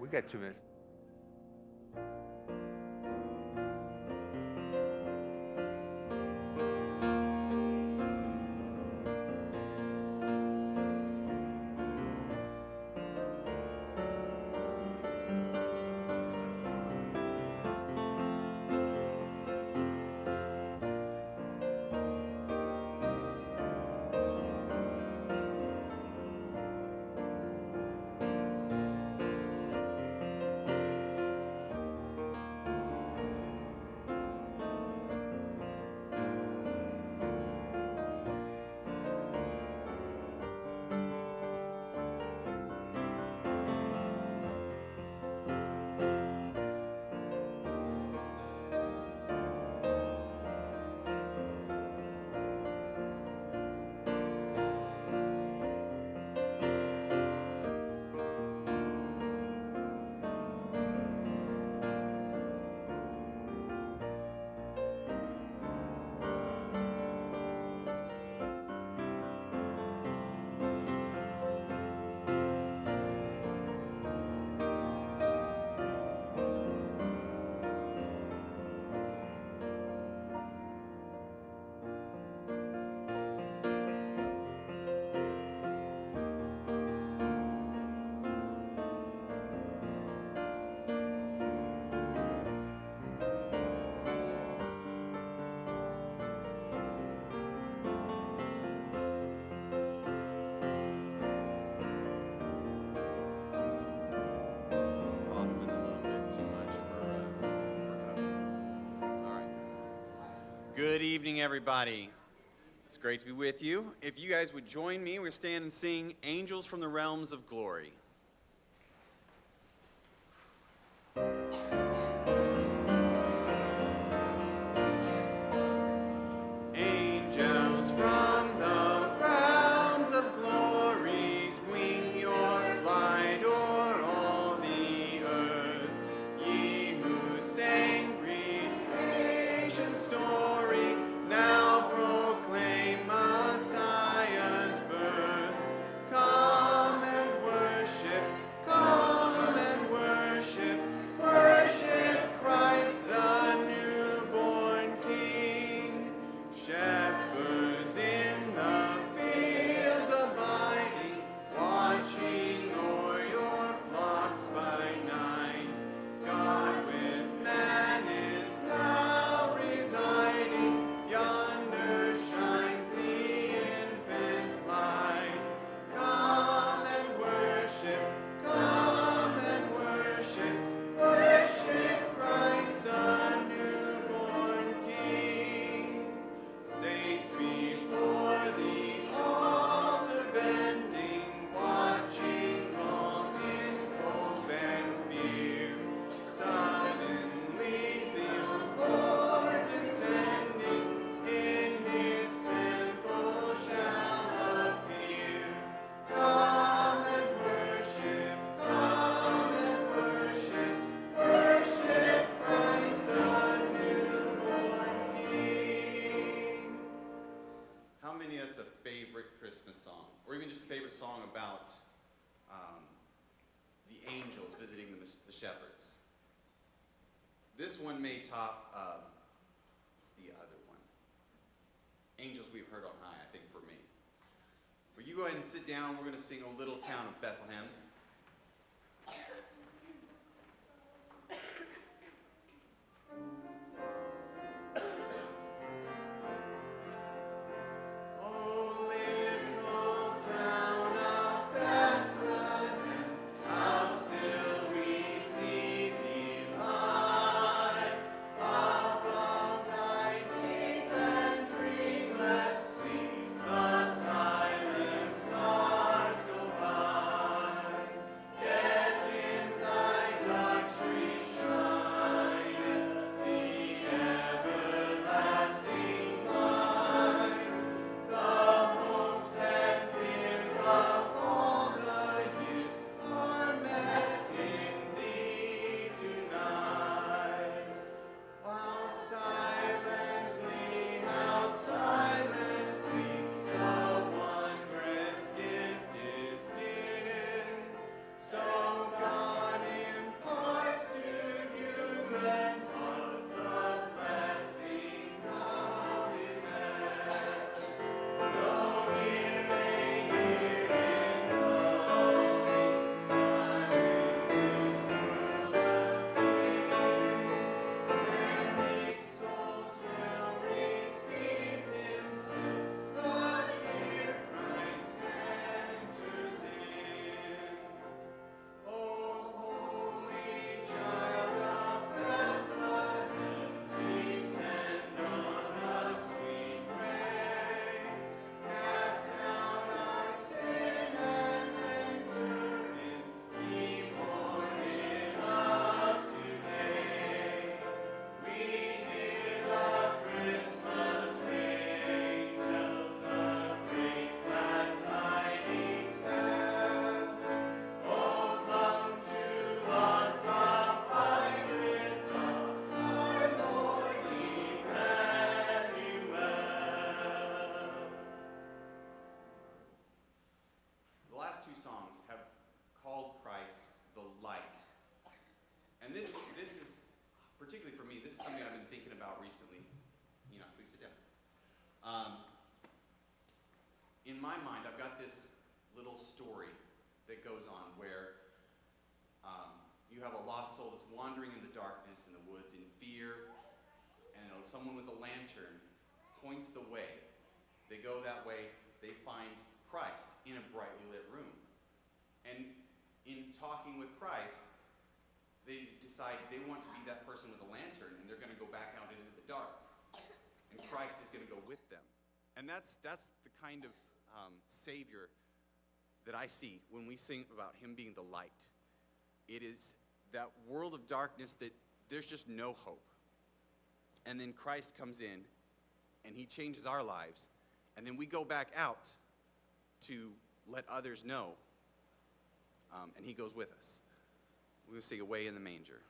We got 2 minutes. Often a little bit too much for Cubbies. All right. Good evening, everybody. It's great to be with you. If you guys would join me, we're stand and sing Angels from the Realms of Glory. Angels from the realms of glory, wing your flight o'er all the earth. Ye who sang creation's story, now proclaim Messiah's birth. Come and worship, worship Christ the newborn King. Shepherds in the fields abiding, watching o'er your flocks by night. God with man is now residing, yonder shines the infant light. Come and worship, worship Christ the newborn King. Saints before the altar bending, watching long in hope and fear. Suddenly the Lord descending in his temple shall appear. Come and worship, worship Christ the newborn King. How many that's a favorite Christmas song? Or even just a favorite song about the angels visiting the shepherds? This one may top what's the other one? Angels We've Heard on High, I think, for me. Will you go ahead and sit down? We're going to sing O Little Town of Bethlehem. O little town of Bethlehem, how still we see thee lie, above thy deep and dreamless sleep, the silent stars go by. about recently. Please sit down. In my mind, I've got this little story that goes on where you have a lost soul that's wandering in the darkness in the woods in fear, and someone with a lantern points the way. They go that way, they find Christ in a brightly lit room. And in talking with Christ, they decide they want to be that person with a lantern, and they're going to go back out into the dark. And Christ is going to go with them. And that's the kind of Savior that I see when we sing about him being the light. It is that world of darkness that there's just no hope. And then Christ comes in, and he changes our lives. And then we go back out to let others know. And he goes with us. We're going to sing Away in the Manger.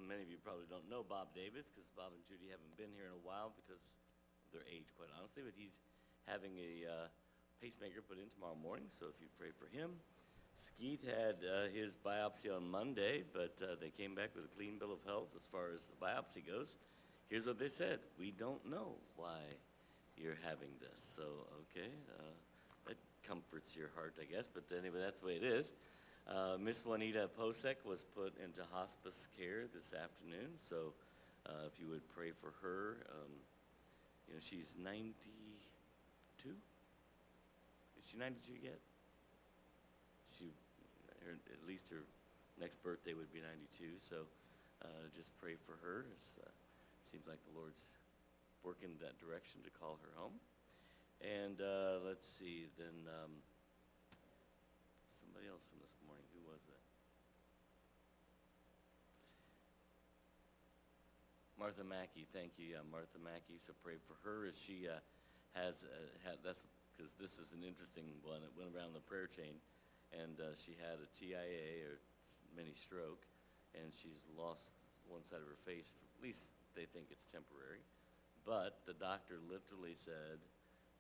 Many of you probably don't know Bob Davids because Bob and Judy haven't been here in a while because of their age, quite honestly, but he's having a pacemaker put in tomorrow morning, so if you pray for him. Skeet had his biopsy on Monday, but they came back with a clean bill of health as far as the biopsy goes. Here's what they said: we don't know why you're having this. So, okay, that comforts your heart, I guess, but anyway, that's the way it is. Miss Juanita Posek was put into hospice care this afternoon, so if you would pray for her. She's 92? Is she 92 yet? At least her next birthday would be 92, so just pray for her. It seems like the Lord's working that direction to call her home. And let's see, then somebody else from this morning. Who was that? Martha Mackey. Thank you. Yeah, Martha Mackey. So pray for her as she has had. That's because this is an interesting one. It went around the prayer chain, and she had a TIA or mini stroke, and she's lost one side of her face. At least they think it's temporary, but the doctor literally said,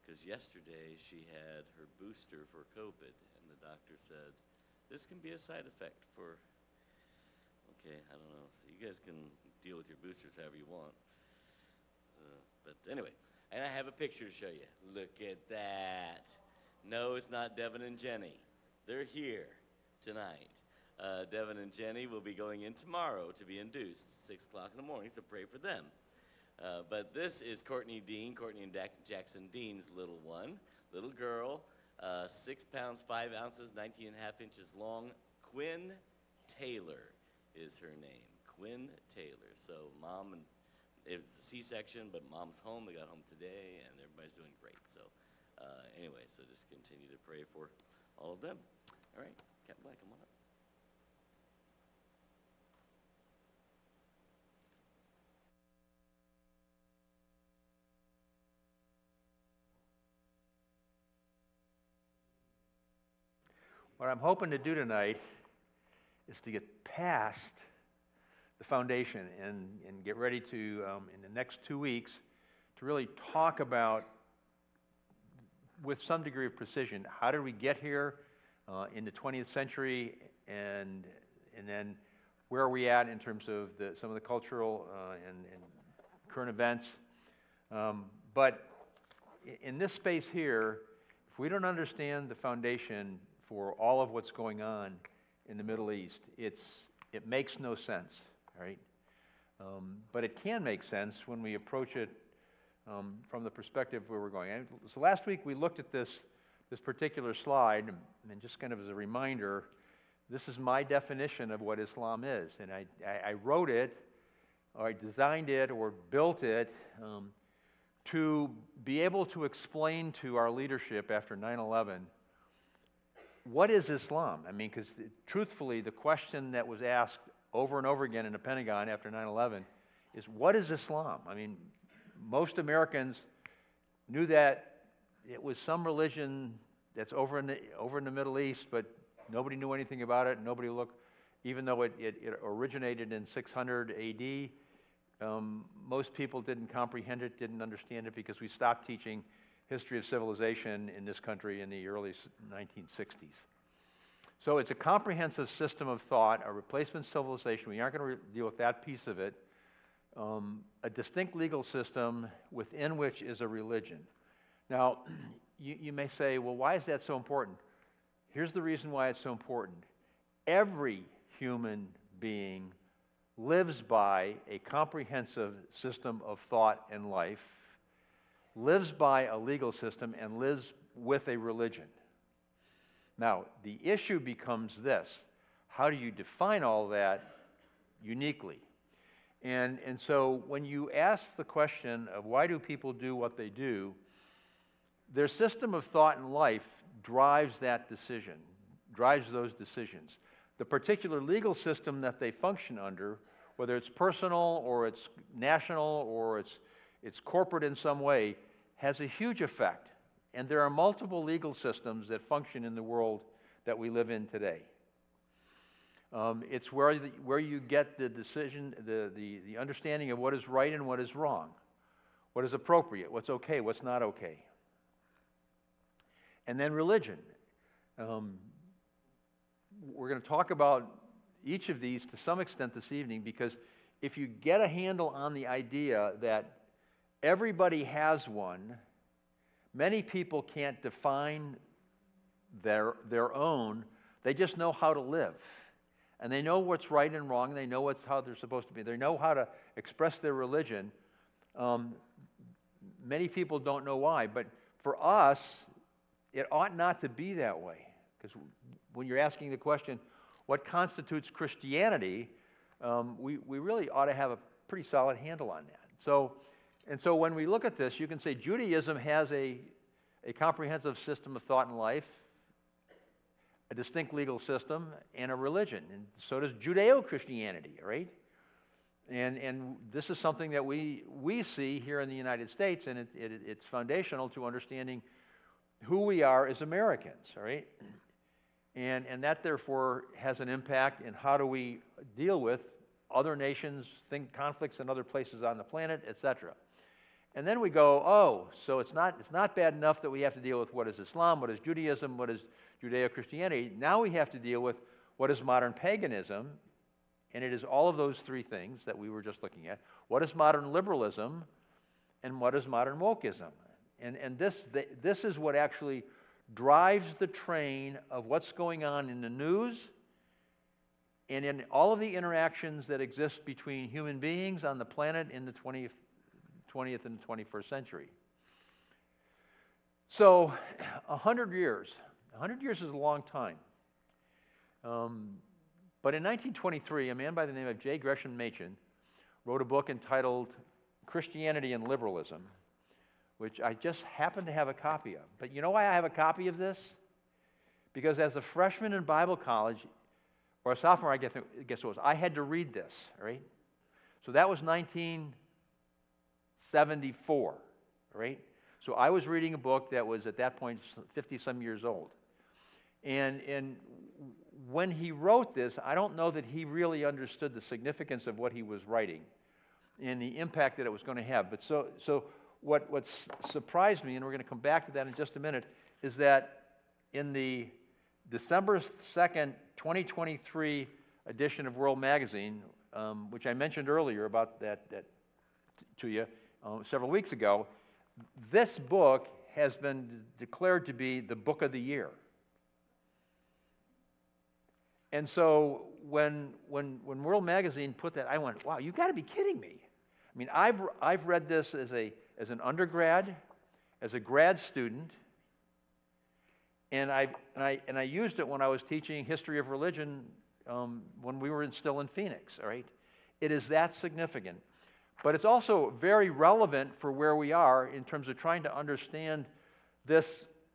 because yesterday she had her booster for COVID, and the doctor said, this can be a side effect for, okay, I don't know. So you guys can deal with your boosters however you want. But anyway, and I have a picture to show you. Look at that. No, it's not Devin and Jenny. They're here tonight. Devin and Jenny will be going in tomorrow to be induced, 6 o'clock in the morning, so pray for them. But this is Courtney and Jackson Dean's little one, little girl, 6 pounds, 5 ounces, 19 and a half inches long. Quinn Taylor is her name, Quinn Taylor. So mom, and it was a C-section, but mom's home. They got home today, and everybody's doing great. So anyway, so just continue to pray for all of them. All right, Captain Black, come on up. What I'm hoping to do tonight is to get past the foundation and get ready to, in the next 2 weeks, to really talk about, with some degree of precision, how did we get here in the 20th century, and then where are we at in terms of some of the cultural and current events. But in this space here, if we don't understand the foundation for all of what's going on in the Middle East, it makes no sense, right? But it can make sense when we approach it from the perspective where we're going. And so last week we looked at this particular slide, and just kind of as a reminder, this is my definition of what Islam is. And I wrote it, or I designed it, or built it to be able to explain to our leadership after 9/11, what is Islam? I mean, because truthfully, the question that was asked over and over again in the Pentagon after 9/11 is, what is Islam? I mean, most Americans knew that it was some religion that's over in the Middle East, but nobody knew anything about it. Nobody looked, even though it originated in 600 AD. Most people didn't comprehend it, didn't understand it, because we stopped teaching history of civilization in this country in the early 1960s. So it's a comprehensive system of thought, a replacement civilization. We aren't going to deal with that piece of it. A distinct legal system within which is a religion. Now, you may say, well, why is that so important? Here's the reason why it's so important. Every human being lives by a comprehensive system of thought and life, lives by a legal system, and lives with a religion. Now, the issue becomes this: how do you define all that uniquely? And so when you ask the question of why do people do what they do, their system of thought and life drives that decision, drives those decisions. The particular legal system that they function under, whether it's personal or it's national or it's corporate in some way, has a huge effect. And there are multiple legal systems that function in the world that we live in today. It's where you get the decision, the understanding of what is right and what is wrong, what is appropriate, what's okay, what's not okay. And then religion. We're going to talk about each of these to some extent this evening, because if you get a handle on the idea that everybody has one, many people can't define their own. They just know how to live. And they know what's right and wrong. They know how they're supposed to be. They know how to express their religion. Many people don't know why. But for us, it ought not to be that way. Because when you're asking the question, what constitutes Christianity, we really ought to have a pretty solid handle on that. So when we look at this, you can say Judaism has a comprehensive system of thought and life, a distinct legal system, and a religion. And so does Judeo-Christianity, right? And this is something that we see here in the United States, and it's foundational to understanding who we are as Americans, all right? And that, therefore, has an impact in how do we deal with other nations, conflicts in other places on the planet, etc. And then we go, oh, so it's not bad enough that we have to deal with what is Islam, what is Judaism, what is Judeo-Christianity. Now we have to deal with what is modern paganism, and it is all of those three things that we were just looking at. What is modern liberalism, and what is modern wokeism? And this is what actually drives the train of what's going on in the news and in all of the interactions that exist between human beings on the planet in the 20th and 21st century. So, 100 years. 100 years is a long time. But in 1923, a man by the name of J. Gresham Machen wrote a book entitled Christianity and Liberalism, which I just happen to have a copy of. But you know why I have a copy of this? because as a freshman in Bible college, or a sophomore, I guess it was, I had to read this, all right? So that was 1974, all right? So I was reading a book that was at that point 50-some years old. And when he wrote this, I don't know that he really understood the significance of what he was writing and the impact that it was going to have. But so what surprised me, and we're going to come back to that in just a minute, is that in the December 2nd, 2023 edition of World Magazine, which I mentioned earlier about that to you several weeks ago, this book has been declared to be the book of the year. And so when World Magazine put that, I went, wow, you've got to be kidding me. I mean, I've read this as an undergrad, as a grad student, and I used it when I was teaching history of religion when we were still in Phoenix, all right? It is that significant. But it's also very relevant for where we are in terms of trying to understand this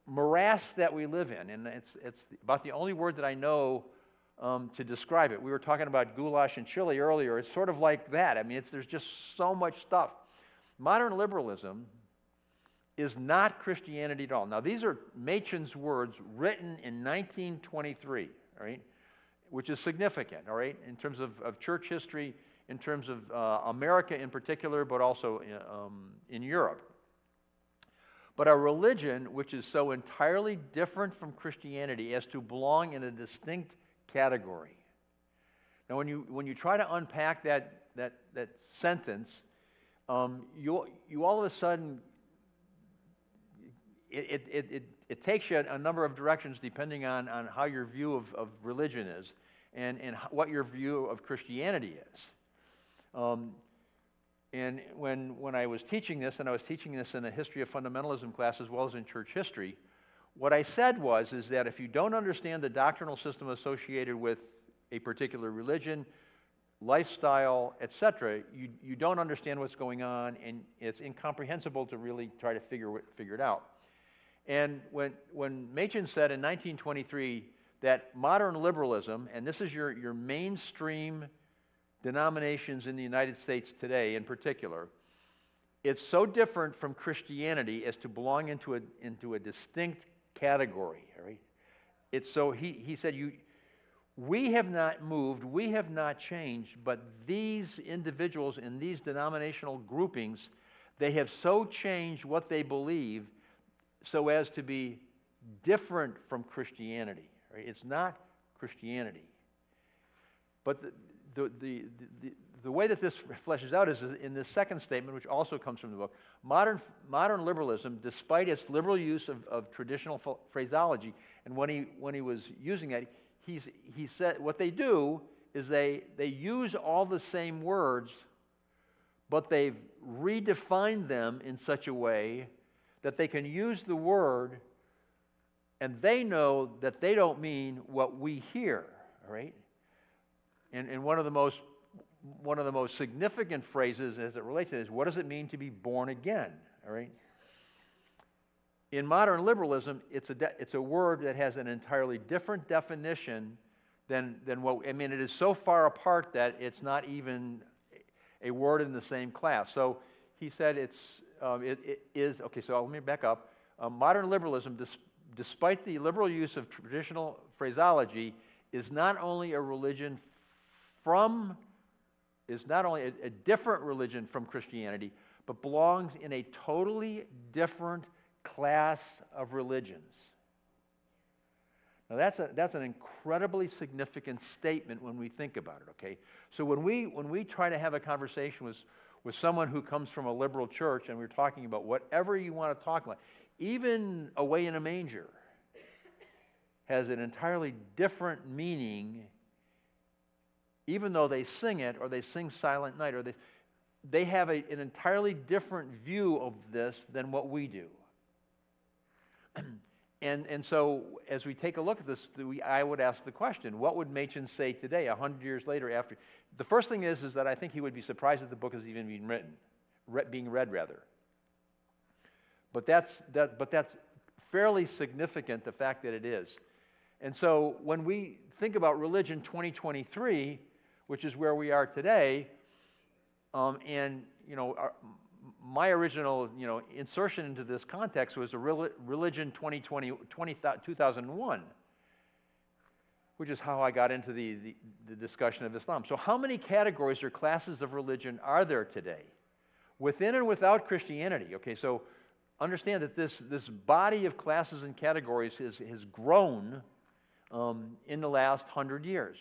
morass that we live in. And it's about the only word that I know to describe it. We were talking about goulash and chili earlier. It's sort of like that. I mean, there's just so much stuff. Modern liberalism is not Christianity at all. Now, these are Machen's words written in 1923, all right, which is significant, all right, in terms of church history, in terms of America in particular, but also in Europe. But a religion which is so entirely different from Christianity as to belong in a distinct category. Now, when you try to unpack that sentence, you all of a sudden it takes you a number of directions depending on how your view of religion is and what your view of Christianity is. And when I was teaching this, and I was teaching this in a history of fundamentalism class as well as in church history, what I said is that if you don't understand the doctrinal system associated with a particular religion, lifestyle, etc., you don't understand what's going on, and it's incomprehensible to really try to figure it out. And when Machen said in 1923 that modern liberalism, and this is your mainstream denominations in the United States today in particular, it's so different from Christianity as to belong into a distinct category. All right? It's so he said we have not moved, we have not changed, but these individuals in these denominational groupings, they have so changed what they believe so as to be different from Christianity. Right? It's not Christianity. But the way that this fleshes out is in this second statement, which also comes from the book. Modern liberalism, despite its liberal use of traditional phraseology, and when he was using that, he said what they do is they use all the same words, but they've redefined them in such a way that they can use the word, and they know that they don't mean what we hear. All right. And one of the most significant phrases as it relates to this is, what does it mean to be born again? All right. In modern liberalism, it's a word that has an entirely different definition than what, I mean, it is so far apart that it's not even a word in the same class. So he said it is, okay, so let me back up. Modern liberalism, despite the liberal use of traditional phraseology, is not only a different religion from Christianity, but belongs in a totally different class of religions. Now that's an incredibly significant statement when we think about it, okay? So when we try to have a conversation with someone who comes from a liberal church, and we're talking about whatever you want to talk about, even Away in a Manger has an entirely different meaning, even though they sing it, or they sing Silent Night, or they have an entirely different view of this than what we do. And so, as we take a look at this, I would ask the question, what would Machen say today, 100 years later after? The first thing is that I think he would be surprised that the book is even being read, rather. But that's fairly significant, the fact that it is. And so when we think about religion 2023, which is where we are today, and my original insertion into this context was a religion 2001, which is how I got into the discussion of Islam. So how many categories or classes of religion are there today, within and without Christianity? Okay, so understand that this body of classes and categories has grown in the last 100 years.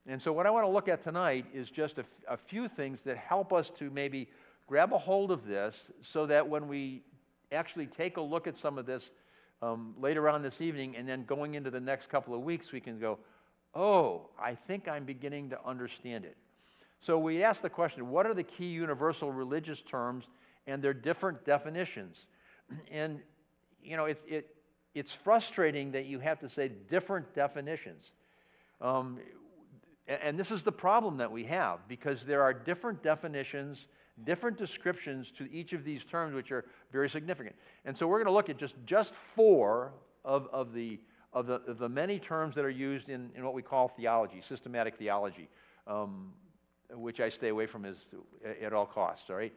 And so what I want to look at tonight is just a few things that help us to maybe grab a hold of this, so that when we actually take a look at some of this later on this evening, and then going into the next couple of weeks, we can go, oh, I think I'm beginning to understand it. So we ask the question, what are the key universal religious terms and their different definitions? And it's frustrating that you have to say different definitions. And this is the problem that we have, because there are different definitions, different descriptions to each of these terms, which are very significant. And so we're going to look at just four of the many terms that are used in what we call theology, systematic theology, which I stay away from at all costs, all right?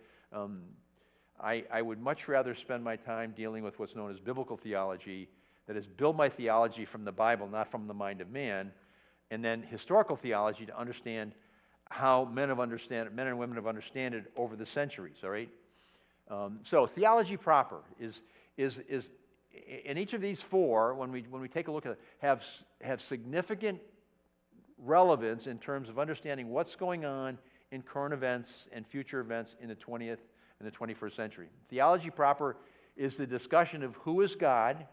I would much rather spend my time dealing with what's known as biblical theology, that is, build my theology from the Bible, not from the mind of man, and then historical theology to understand how men and women have understood it over the centuries, all right? So theology proper is in each of these four, when we take a look at it, have significant relevance in terms of understanding what's going on in current events and future events in the 20th and the 21st century. Theology proper is the discussion of who is God,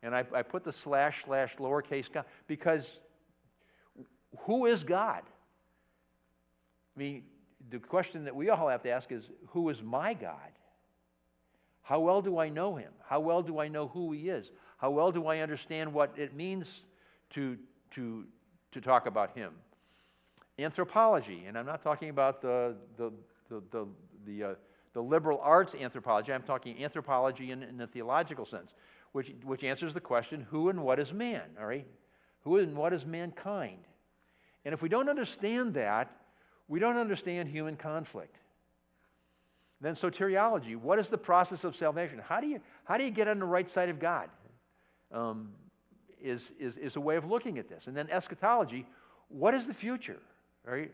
and I put the / lowercase God, because who is God? I mean, the question that we all have to ask is, who is my God? How well do I know Him? How well do I know who He is? How well do I understand what it means to talk about Him? Anthropology, and I'm not talking about the liberal arts anthropology. I'm talking anthropology in the theological sense, which answers the question, who and what is man? All right, who and what is mankind? And if we don't understand that, we don't understand human conflict. Then soteriology, what is the process of salvation? How do you get on the right side of God? Is a way of looking at this. And then eschatology, what is the future? Right?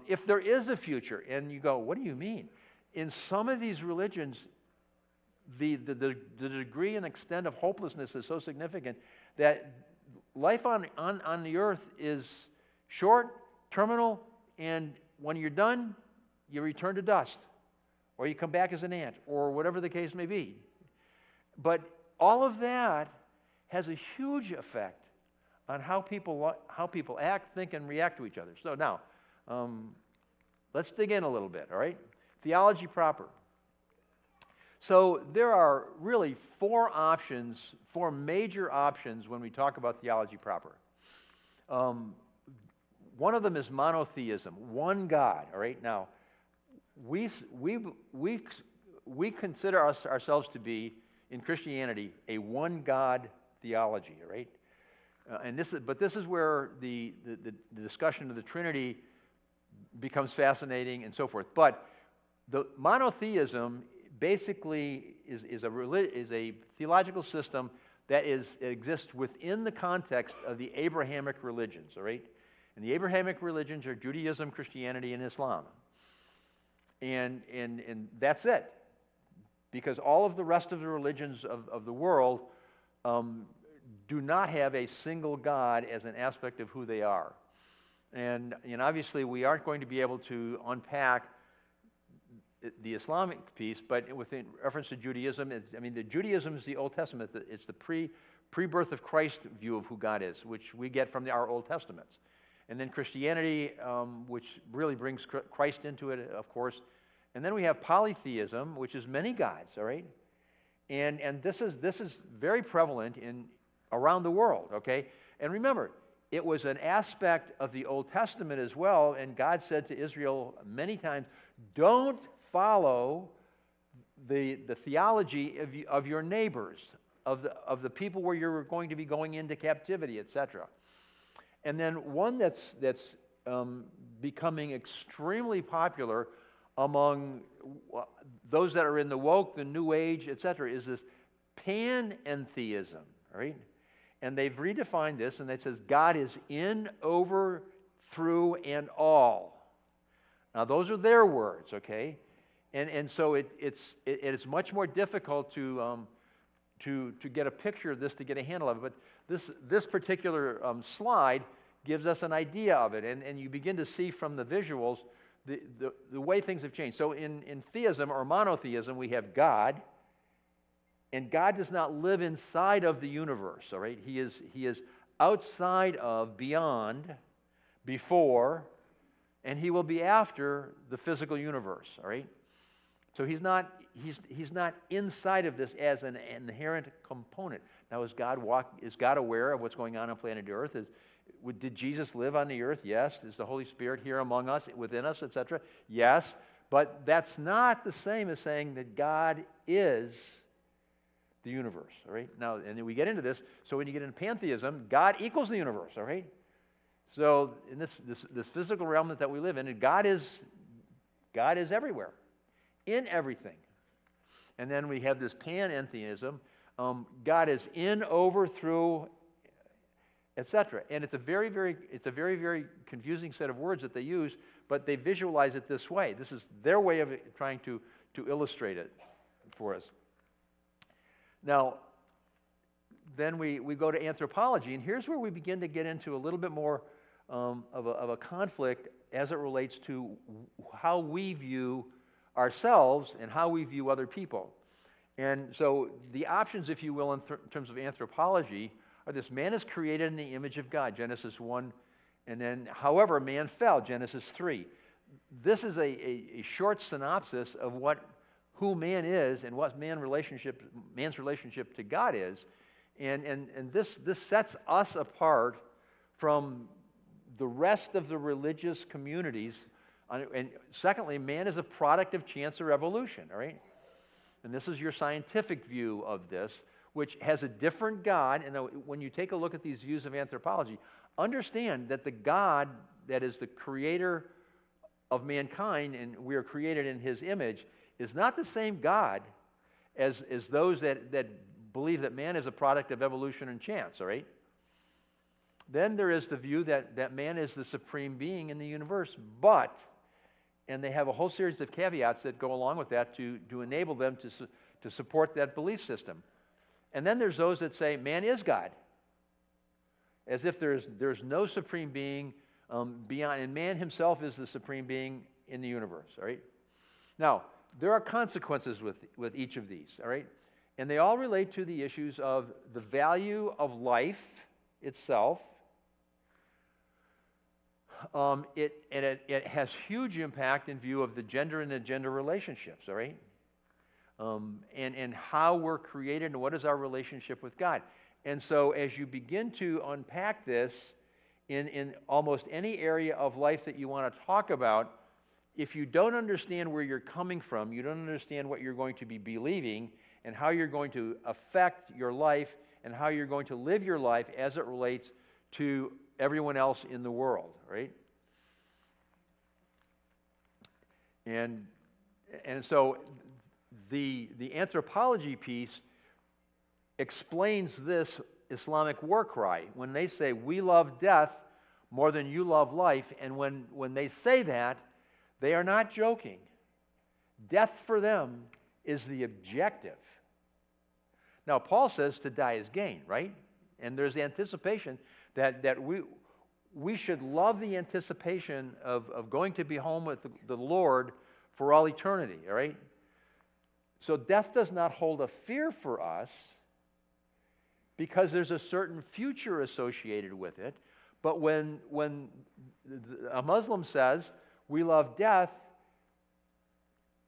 If there is a future, and you go, what do you mean? In some of these religions, the degree and extent of hopelessness is so significant that life on the earth is short, terminal, and when you're done, you return to dust, or you come back as an ant, or whatever the case may be. But all of that has a huge effect on how people act, think, and react to each other. So now, let's dig in a little bit, all right? Theology proper. So there are really four major options when we talk about theology proper. One of them is monotheism, one God, all right? Now, we consider ourselves to be, in Christianity, a one God theology, all right? But this is where the discussion of the Trinity becomes fascinating and so forth. But the monotheism basically is a theological system that exists within the context of the Abrahamic religions, all right? And the Abrahamic religions are Judaism, Christianity, and Islam. And that's it. Because all of the rest of the religions of the world do not have a single God as an aspect of who they are. And obviously we aren't going to be able to unpack the Islamic piece, but within reference to Judaism, the Judaism is the Old Testament. It's the pre-birth of Christ view of who God is, which we get from our Old Testaments. And then Christianity, which really brings Christ into it, of course. And then we have polytheism, which is many gods, all right? And this is very prevalent around the world, okay? And remember, it was an aspect of the Old Testament as well, and God said to Israel many times, don't follow the theology of your neighbors, of the people where you're going to be going into captivity, etc. And then one that's becoming extremely popular among those that are in the woke, the New Age, etc., is this panentheism, right? And they've redefined this, and it says God is in, over, through, and all. Now, those are their words, okay? And so it is much more difficult to get a picture of this, to get a handle of it. But this particular slide gives us an idea of it, and you begin to see from the visuals the way things have changed. So in theism or monotheism, we have God, and God does not live inside of the universe, all right? He is outside of, beyond, before, and he will be after the physical universe, all right? So he's not inside of this as an inherent component. Now, is God aware of what's going on planet Earth? Did Jesus live on the earth? Yes. Is the Holy Spirit here among us, within us, etc.? Yes. But that's not the same as saying that God is the universe, all right? Now, and then we get into this. So when you get into pantheism, God equals the universe, all right? So in this physical realm that we live in, God is everywhere, in everything. And then we have this panentheism. God is in, over, through, etc. And it's a very, very confusing set of words that they use, but they visualize it this way. This is their way of trying to illustrate it for us. Now, then we go to anthropology, and here's where we begin to get into a little bit more of a conflict as it relates to how we view ourselves and how we view other people. And so the options, if you will, in terms of anthropology are this: man is created in the image of God, Genesis 1, and then, however, man fell, Genesis 3. This is a short synopsis of who man is and what man's relationship to God is. And this sets us apart from the rest of the religious communities. And secondly, man is a product of chance or evolution, all right? And this is your scientific view of this, which has a different God. And when you take a look at these views of anthropology, understand that the God that is the creator of mankind, and we are created in his image, is not the same God as those that believe that man is a product of evolution and chance, all right? Then there is the view that man is the supreme being in the universe, and they have a whole series of caveats that go along with that to enable them to support that belief system. And then there's those that say man is God, as if there's no supreme being beyond, and man himself is the supreme being in the universe, all right? Now, there are consequences with each of these, all right? And they all relate to the issues of the value of life itself. It has huge impact in view of the gender and the gender relationships, all right? And how we're created and what is our relationship with God. And so as you begin to unpack this in almost any area of life that you want to talk about, if you don't understand where you're coming from, you don't understand what you're going to be believing and how you're going to affect your life and how you're going to live your life as it relates to everyone else in the world, right? And so the anthropology piece explains this Islamic war cry when they say, we love death more than you love life. And when they say that, they are not joking. Death for them is the objective. Now, Paul says to die is gain, right? And there's anticipation that we should love the anticipation of going to be home with the Lord for all eternity, all right? So death does not hold a fear for us because there's a certain future associated with it. But when a Muslim says, we love death,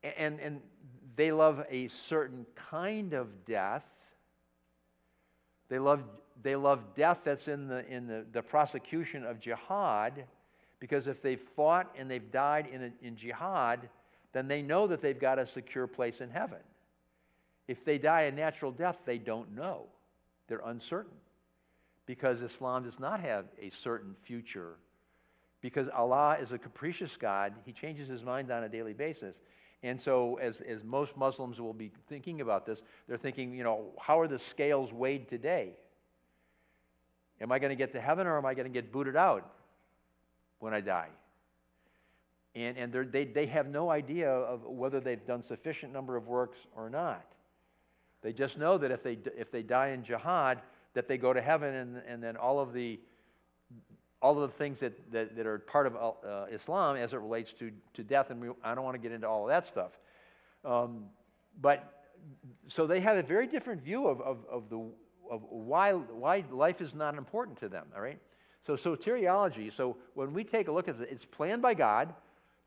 and they love a certain kind of death, they love death that's in the prosecution of jihad, because if they've fought and they've died in jihad, then they know that they've got a secure place in heaven. If they die a natural death, they don't know. They're uncertain. Because Islam does not have a certain future. Because Allah is a capricious God. He changes his mind on a daily basis. And so as most Muslims will be thinking about this, they're thinking, how are the scales weighed today? Am I going to get to heaven or am I going to get booted out when I die? And they have no idea of whether they've done sufficient number of works or not. They just know that if they die in jihad, that they go to heaven, and then all of the things that are part of Islam as it relates to death, and I don't want to get into all of that stuff. But so they have a very different view of why life is not important to them. All right. So soteriology. So when we take a look at it, it's planned by God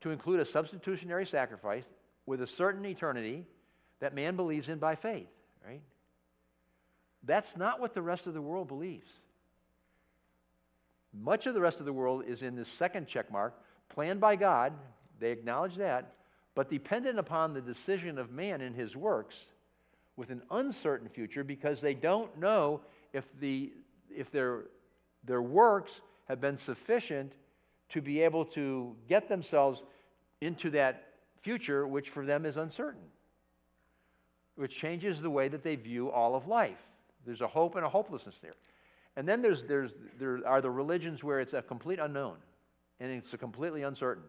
to include a substitutionary sacrifice with a certain eternity that man believes in by faith. Right. That's not what the rest of the world believes. Much of the rest of the world is in this second check mark, planned by God, they acknowledge that, but dependent upon the decision of man in his works with an uncertain future because they don't know if their works have been sufficient to be able to get themselves into that future, which for them is uncertain, which changes the way that they view all of life. There's a hope and a hopelessness there. And then there are the religions where it's a complete unknown, and it's a completely uncertain.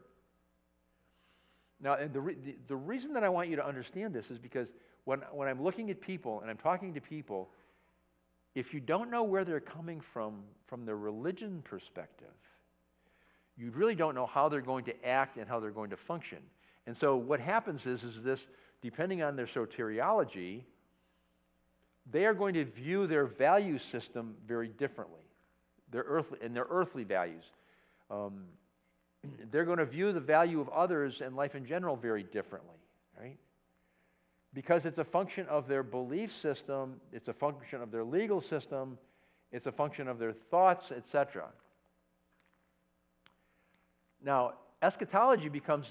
Now, and the reason that I want you to understand this is because when I'm looking at people and I'm talking to people, if you don't know where they're coming from their religion perspective, you really don't know how they're going to act and how they're going to function. And so what happens is this, depending on their soteriology, they are going to view their value system very differently, their earthly values. They're going to view the value of others and life in general very differently, right? Because it's a function of their belief system, it's a function of their legal system, it's a function of their thoughts, etc. Now, eschatology becomes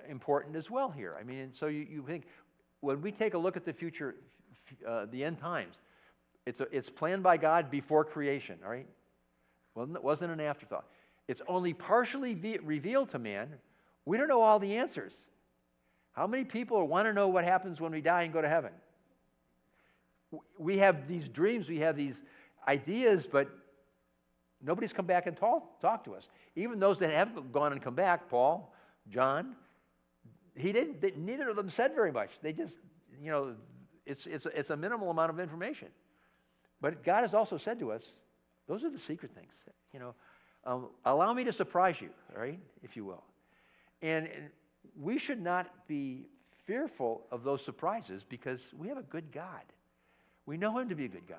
important as well here. I mean, so you think, when we take a look at the future, the end times, it's planned by God before creation, all right? Well, it wasn't an afterthought. It's only partially revealed to man. We don't know all the answers. How many people want to know what happens when we die and go to heaven? We have these dreams, we have these ideas, but nobody's come back and talk to us. Even those that have gone and come back, Paul, John, neither of them said very much. They just, it's a minimal amount of information. But God has also said to us, those are the secret things. Allow me to surprise you, all right, if you will. And we should not be fearful of those surprises because we have a good God. We know Him to be a good God.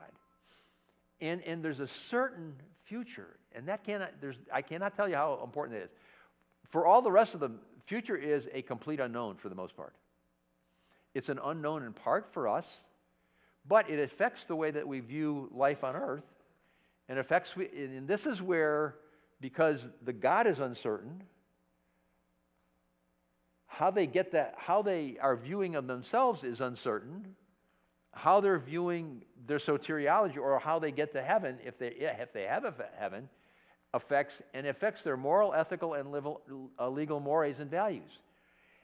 And there's a certain future, and I cannot tell you how important that is. For all the rest of the future is a complete unknown for the most part. It's an unknown in part for us, but it affects the way that we view life on earth, and this is where, because the God is uncertain, how they are viewing of themselves is uncertain. How they're viewing their soteriology, or how they get to heaven, if they have a heaven, affects their moral, ethical, and legal mores and values.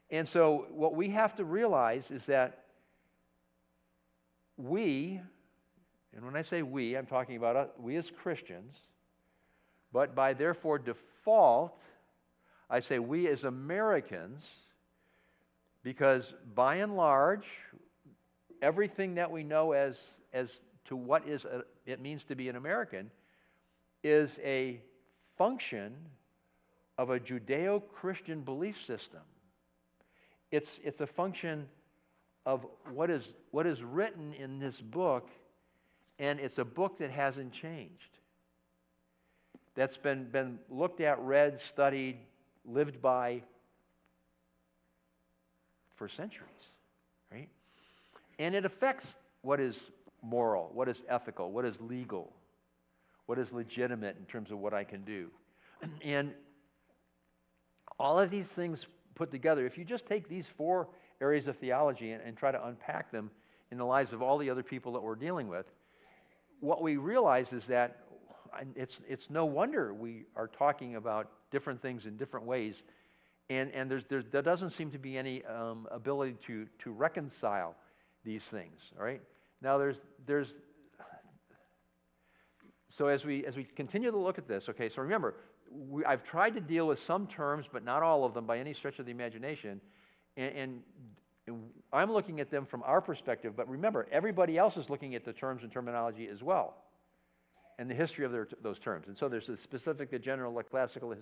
And so what we have to realize is that we, and when I say we, I'm talking about we as Christians, but by therefore default, I say we as Americans, because by and large, everything that we know as to what it means to be an American is a function of a Judeo-Christian belief system. It's a function of what is written in this book, and it's a book that hasn't changed. That's been looked at, read, studied, lived by for centuries, right? And it affects what is moral, what is ethical, what is legal, what is legitimate in terms of what I can do. And all of these things put together, if you just take these four areas of theology and try to unpack them in the lives of all the other people that we're dealing with, what we realize is that it's no wonder we are talking about different things in different ways, and there doesn't seem to be any ability to reconcile these things. All right. Now so as we continue to look at this, okay. So remember, I've tried to deal with some terms, but not all of them by any stretch of the imagination, and I'm looking at them from our perspective. But remember, everybody else is looking at the terms and terminology as well, and the history of those terms. And so there's the specific, the general, the classical,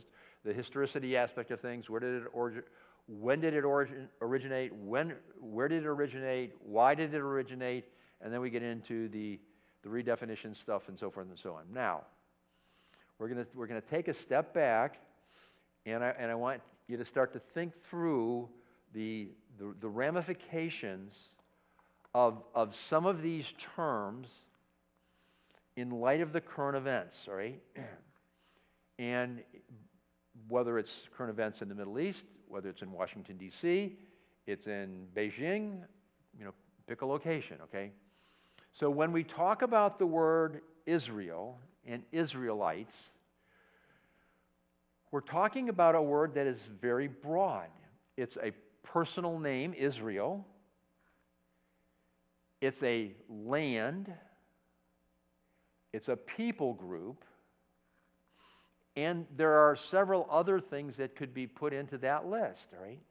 the historicity aspect of things. Where did it when did it originate? Where did it originate? Why did it originate? And then we get into the redefinition stuff and so forth and so on. Now, we're gonna take a step back, and I want you to start to think through the ramifications of some of these terms in light of the current events, all right? And whether it's current events in the Middle East, whether it's in Washington, D.C., it's in Beijing, pick a location, okay? So when we talk about the word Israel and Israelites, we're talking about a word that is very broad. It's a personal name, Israel. It's a land. It's a people group. And there are several other things that could be put into that list, all right?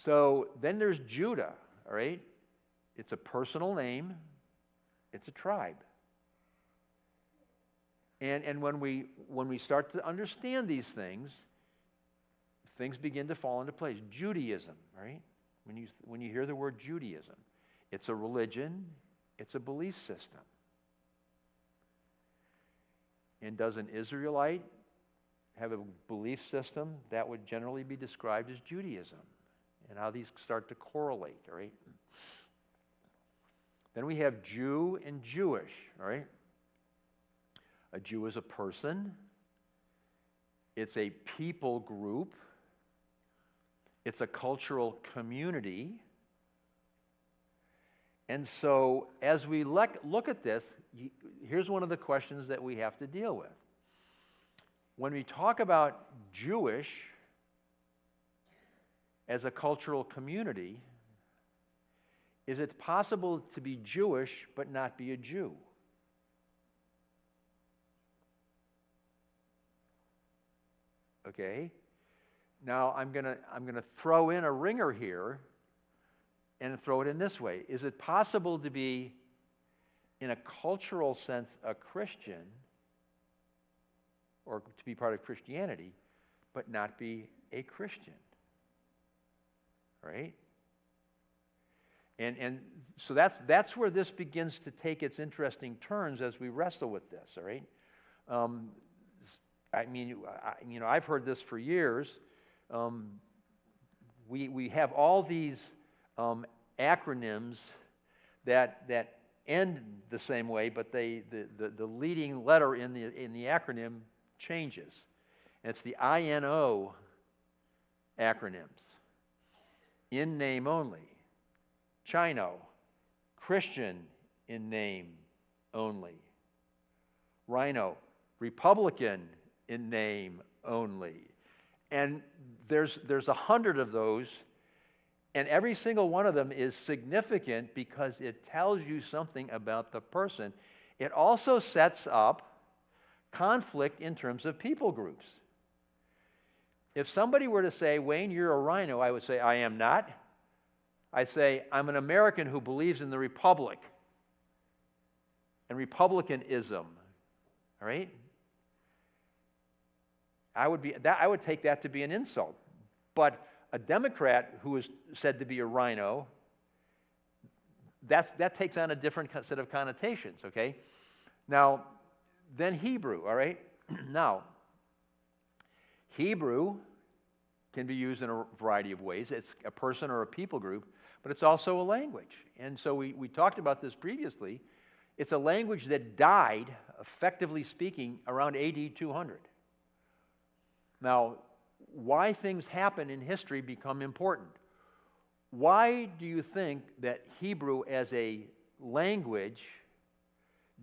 So then there's Judah, all right? It's a personal name. It's a tribe. And when we start to understand these things begin to fall into place. Judaism, right? When you hear the word Judaism, it's a religion, it's a belief system. And does an Israelite have a belief system? That would generally be described as Judaism, and how these start to correlate, all right? Then we have Jew and Jewish, all right? A Jew is a person. It's a people group. It's a cultural community. And so as we look at this, here's one of the questions that we have to deal with. When we talk about Jewish as a cultural community, is it possible to be Jewish but not be a Jew? Okay? Now I'm going to throw in a ringer here and throw it in this way. Is it possible to be, in a cultural sense, a Christian, or to be part of Christianity, but not be a Christian? Right? And so that's where this begins to take its interesting turns as we wrestle with this, all right? I've heard this for years. We have all these acronyms that end the same way, but the leading letter in the acronym changes. And it's the INO acronyms. In name only. Chino, Christian in name only. Rhino, Republican in name only. And there's 100 of those, and every single one of them is significant because it tells you something about the person. It also sets up conflict in terms of people groups. If somebody were to say, Wayne, you're a rhino, I would say, I am not. I say, I'm an American who believes in the Republic and republicanism. All right? I would take that to be an insult. But a Democrat who is said to be a rhino, that takes on a different set of connotations, okay? Now, then Hebrew, all right? Now, Hebrew can be used in a variety of ways. It's a person or a people group, but it's also a language. And so we talked about this previously. It's a language that died, effectively speaking, around AD 200. Now, why things happen in history become important. Why do you think that Hebrew as a language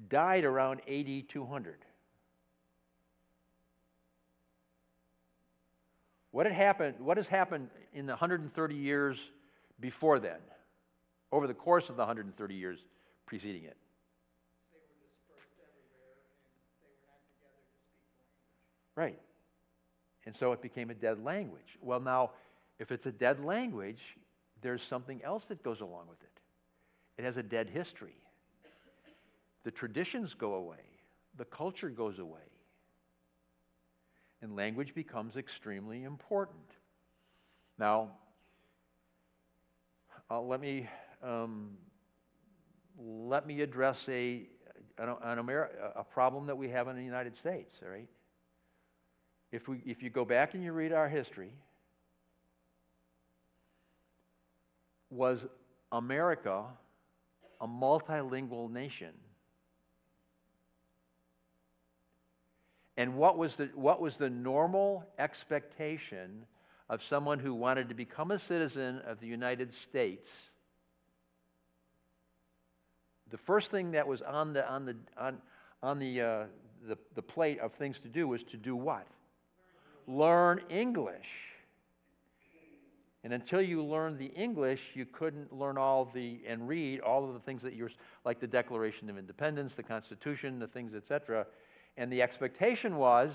died around AD 200? What has happened in the 130 years before then, over the course of the 130 years preceding it? They were dispersed everywhere, and they were not together to speak the language. Right. And so it became a dead language. Well, now, if it's a dead language, there's something else that goes along with it. It has a dead history. The traditions go away. The culture goes away. And language becomes extremely important. Now, let me address a problem that we have in the United States. All right. If you go back and you read our history, was America a multilingual nation? And what was the normal expectation of someone who wanted to become a citizen of the United States? The first thing that was on the plate of things to do was to do what? Learn English. And until you learned the English, you couldn't learn and read all of the things that like the Declaration of Independence, the Constitution, the things, etc. And the expectation was,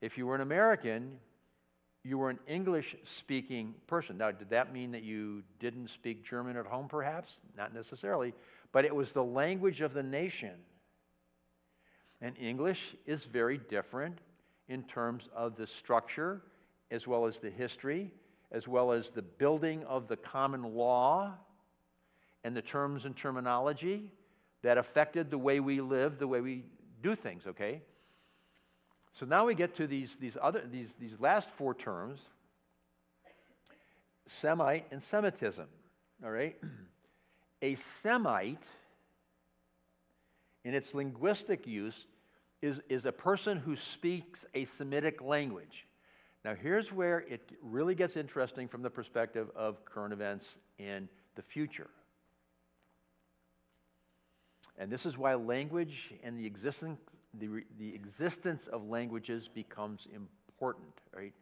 if you were an American, you were an English-speaking person. Now, did that mean that you didn't speak German at home, perhaps? Not necessarily. But it was the language of the nation. And English is very different in terms of the structure, as well as the history, as well as the building of the common law and the terms and terminology that affected the way we live, the way we do things, okay? So now we get to these last four terms, Semite and Semitism, all right? A Semite, in its linguistic use, is a person who speaks a Semitic language. Now here's where it really gets interesting from the perspective of current events and the future. And this is why language and the existence of languages becomes important, right?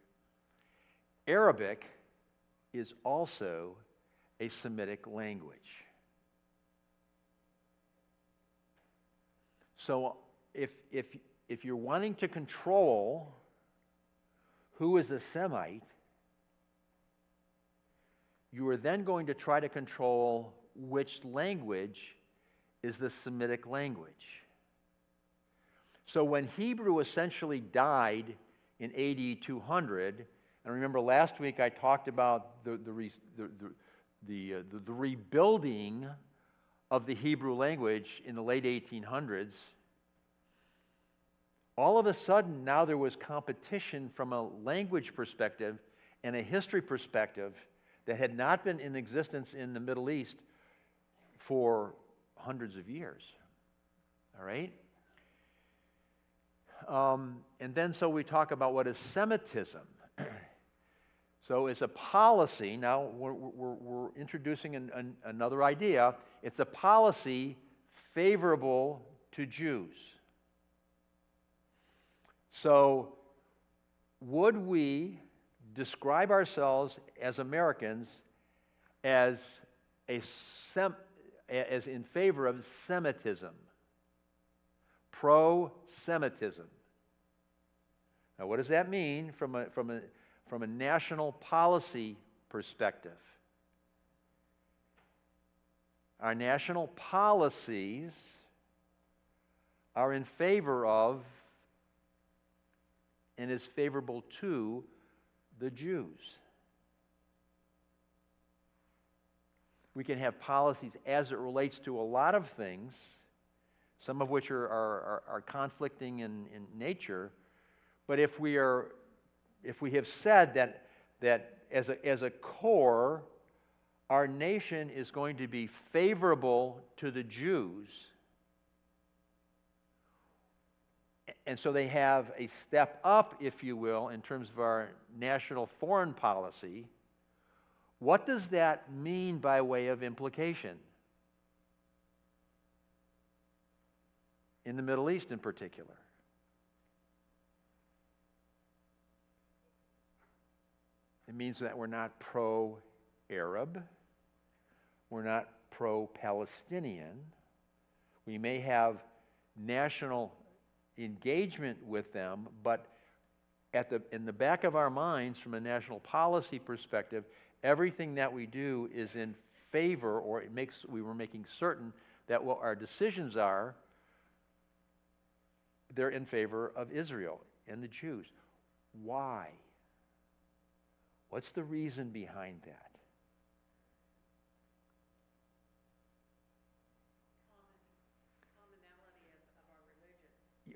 Arabic is also a Semitic language. So if you're wanting to control who is a Semite, you are then going to try to control which language is the Semitic language. So when Hebrew essentially died in AD 200, and remember last week I talked about the rebuilding of the Hebrew language in the late 1800s, all of a sudden now there was competition from a language perspective and a history perspective that had not been in existence in the Middle East for hundreds of years. All right? And then so we talk about what is Semitism. So it's a policy. Now we're introducing another idea. It's a policy favorable to Jews. So would we describe ourselves as Americans as in favor of Semitism? Pro-Semitism. Now, what does that mean from a national policy perspective? Our national policies are in favor of and is favorable to the Jews. We can have policies as it relates to a lot of things, some of which are conflicting in nature, but if we have said that as a core, our nation is going to be favorable to the Jews, and so they have a step up, if you will, in terms of our national foreign policy, What does that mean by way of implication? In the Middle East in particular. It means that we're not pro-Arab. We're not pro-Palestinian. We may have national engagement with them, but in the back of our minds, from a national policy perspective, everything that we do is in favor, or we were making certain that what our decisions are, they're in favor of Israel and the Jews. Why? What's the reason behind that?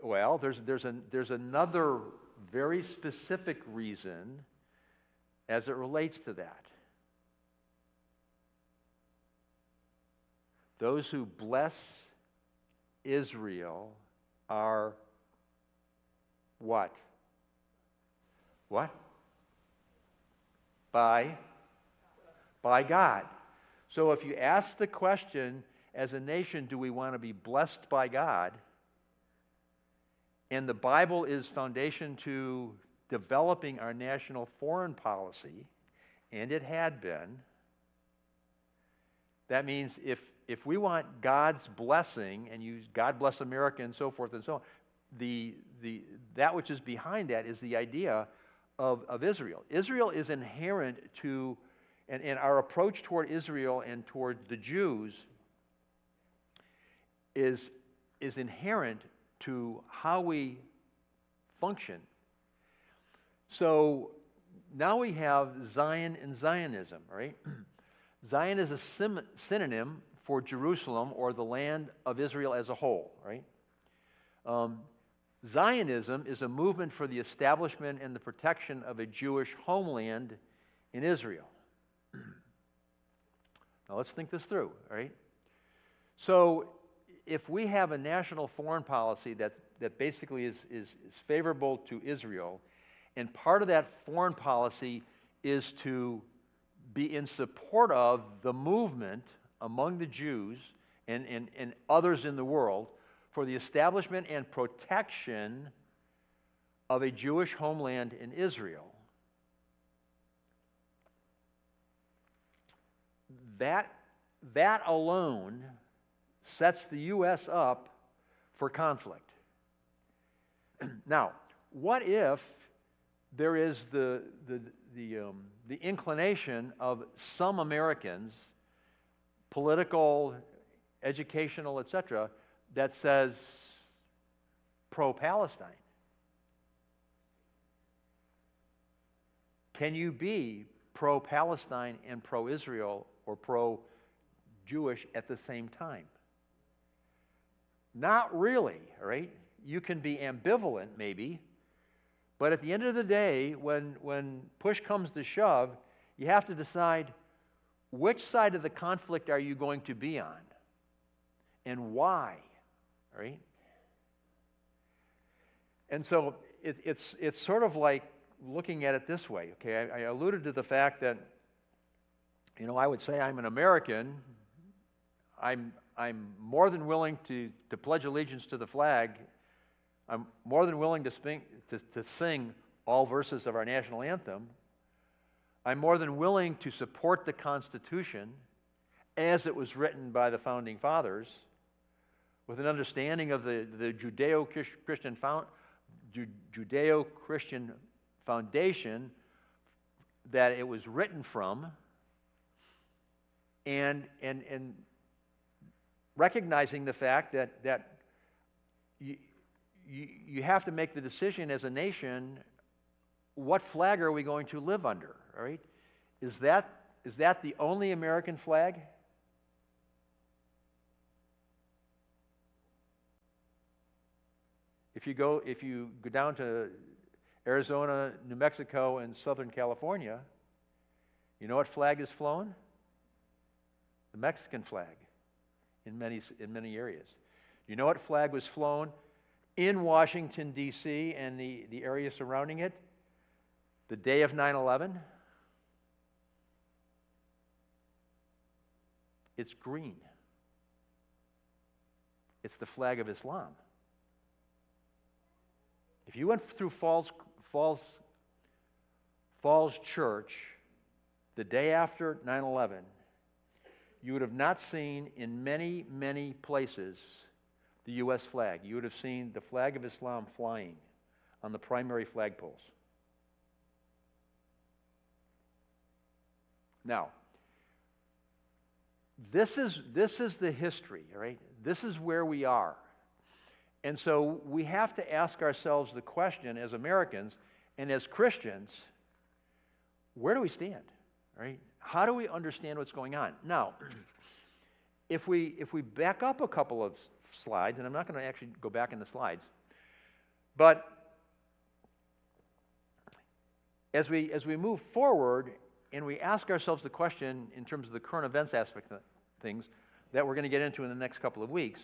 Well, there's another very specific reason as it relates to that. Those who bless Israel are what? What? By God. So if you ask the question, as a nation, do we want to be blessed by God? And the Bible is foundation to developing our national foreign policy, and it had been. That means if we want God's blessing, and use God bless America and so forth and so on, that which is behind that is the idea of Israel. Israel is inherent to, and our approach toward Israel and toward the Jews is inherent to how we function. So now we have Zion and Zionism, right? Zion is a synonym for Jerusalem, or the land of Israel as a whole, right? Zionism is a movement for the establishment and the protection of a Jewish homeland in Israel. Now let's think this through, right? So if we have a national foreign policy that basically is favorable to Israel, and part of that foreign policy is to be in support of the movement among the Jews and others in the world for the establishment and protection of a Jewish homeland in Israel, that alone sets the U.S. up for conflict. Now, what if there is the inclination of some Americans, political, educational, etc., that says pro-Palestine? Can you be pro-Palestine and pro-Israel or pro-Jewish at the same time? Not really, right? You can be ambivalent, maybe, but at the end of the day, when push comes to shove, you have to decide which side of the conflict are you going to be on, and why, right? And so it's sort of like looking at it this way, okay? I alluded to the fact that, I would say I'm an American. I'm more than willing to pledge allegiance to the flag. I'm more than willing to sing all verses of our national anthem. I'm more than willing to support the Constitution as it was written by the Founding Fathers, with an understanding of the Judeo-Christian foundation that it was written from, and recognizing the fact that you have to make the decision as a nation, what flag are we going to live under, all right? Is that the only American flag? If you go down to Arizona, New Mexico, and Southern California, you know what flag is flown? The Mexican flag in many areas. You know what flag was flown in Washington, D.C. and the area surrounding it the day of 9/11? It's green. It's the flag of Islam. If you went through Falls Church the day after 9/11, you would have not seen in many, many places the U.S. flag. You would have seen the flag of Islam flying on the primary flagpoles. Now, this is the history, all right? This is where we are. And so we have to ask ourselves the question as Americans and as Christians, where do we stand, right? How do we understand what's going on? Now, if we back up a couple of slides, and I'm not going to actually go back in the slides, but as we move forward and we ask ourselves the question in terms of the current events aspect of things that we're going to get into in the next couple of weeks,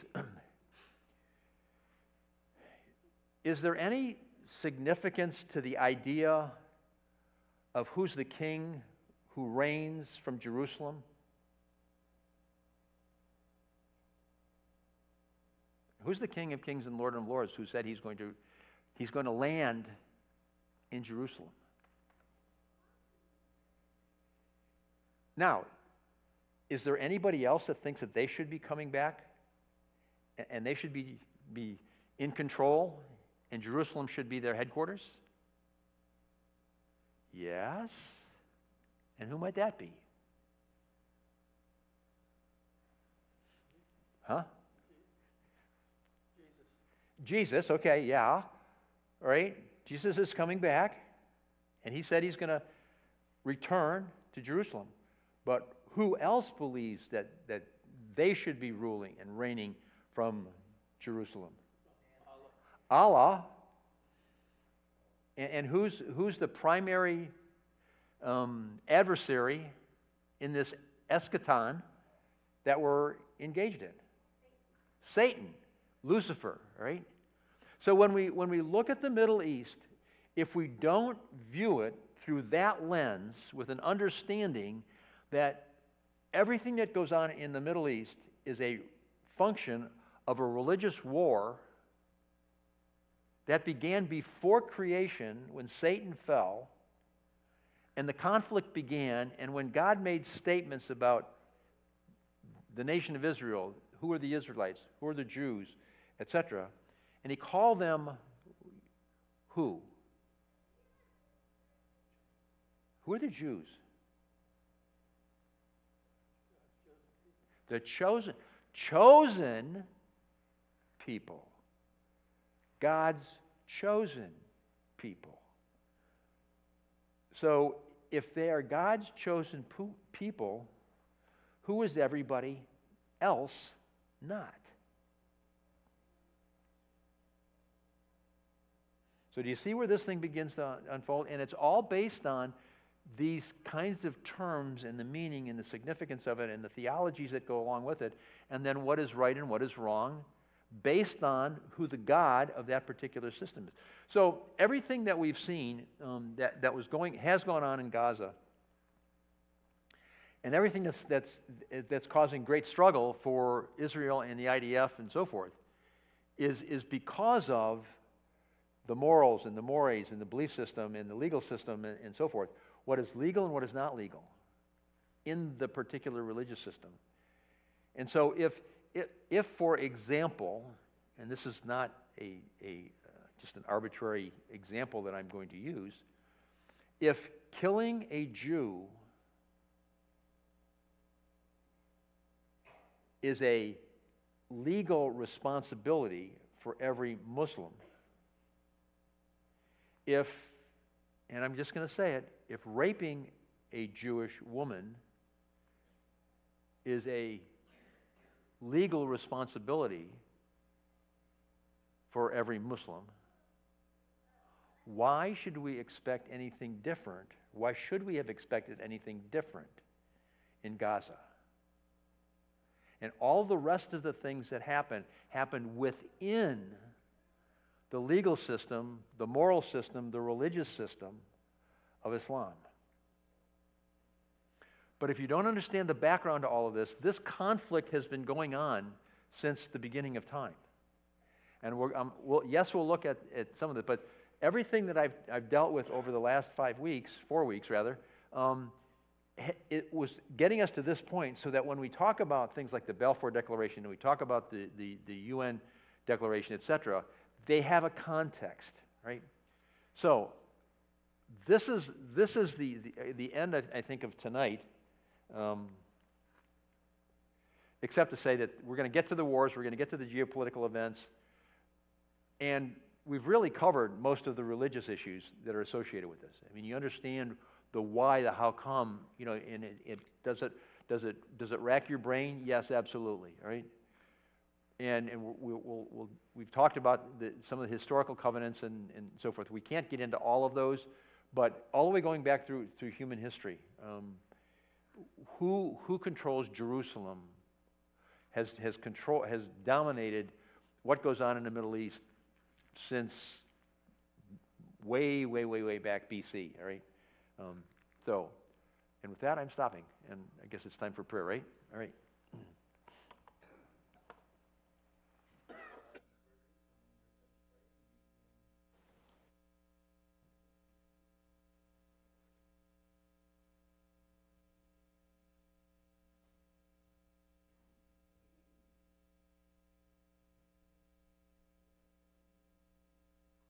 is there any significance to the idea of who's the king who reigns from Jerusalem? Who's the King of Kings and Lord of Lords who said he's going to land in Jerusalem? Now, is there anybody else that thinks that they should be coming back and they should be in control and Jerusalem should be their headquarters? Yes. And who might that be? Huh? Jesus, okay, yeah. All right. Jesus is coming back, and he said he's going to return to Jerusalem. But who else believes that they should be ruling and reigning from Jerusalem? Allah. And who's the primary adversary in this eschaton that we're engaged in? Satan, Lucifer, right? So when we look at the Middle East, if we don't view it through that lens with an understanding that everything that goes on in the Middle East is a function of a religious war that began before creation when Satan fell, and the conflict began, and when God made statements about the nation of Israel, who are the Israelites, who are the Jews, etc., and he called them who? Who are the Jews? The chosen people. God's chosen people. So, if they are God's chosen people, who is everybody else not? So do you see where this thing begins to unfold? And it's all based on these kinds of terms and the meaning and the significance of it and the theologies that go along with it, and then what is right and what is wrong, based on who the God of that particular system is. So everything that we've seen has gone on in Gaza, and everything that's causing great struggle for Israel and the IDF and so forth, is because of the morals and the mores and the belief system and the legal system and so forth. What is legal and what is not legal in the particular religious system. And so if for example, and this is not just an arbitrary example that I'm going to use, if killing a Jew is a legal responsibility for every Muslim, and I'm just going to say it, if raping a Jewish woman is a legal responsibility for every Muslim, why should we expect anything different? Why should we have expected anything different in Gaza? And all the rest of the things that happened within the legal system, the moral system, the religious system of Islam. But if you don't understand the background to all of this conflict has been going on since the beginning of time. And we'll look at some of it, but everything that I've dealt with over the last 4 weeks rather, it was getting us to this point so that when we talk about things like the Balfour Declaration and we talk about the UN Declaration, etc., they have a context, right? So this is the end, I think, of tonight. Except to say that we're going to get to the wars, we're going to get to the geopolitical events, and we've really covered most of the religious issues that are associated with this. I mean, you understand the why, the how come, you know, and does it rack your brain? Yes, absolutely, right? And we've talked about some of the historical covenants and so forth. We can't get into all of those, but all the way going back through human history, who controls Jerusalem has dominated what goes on in the Middle East since way back BC, all right? And with that, I'm stopping, and I guess it's time for prayer, right? All right.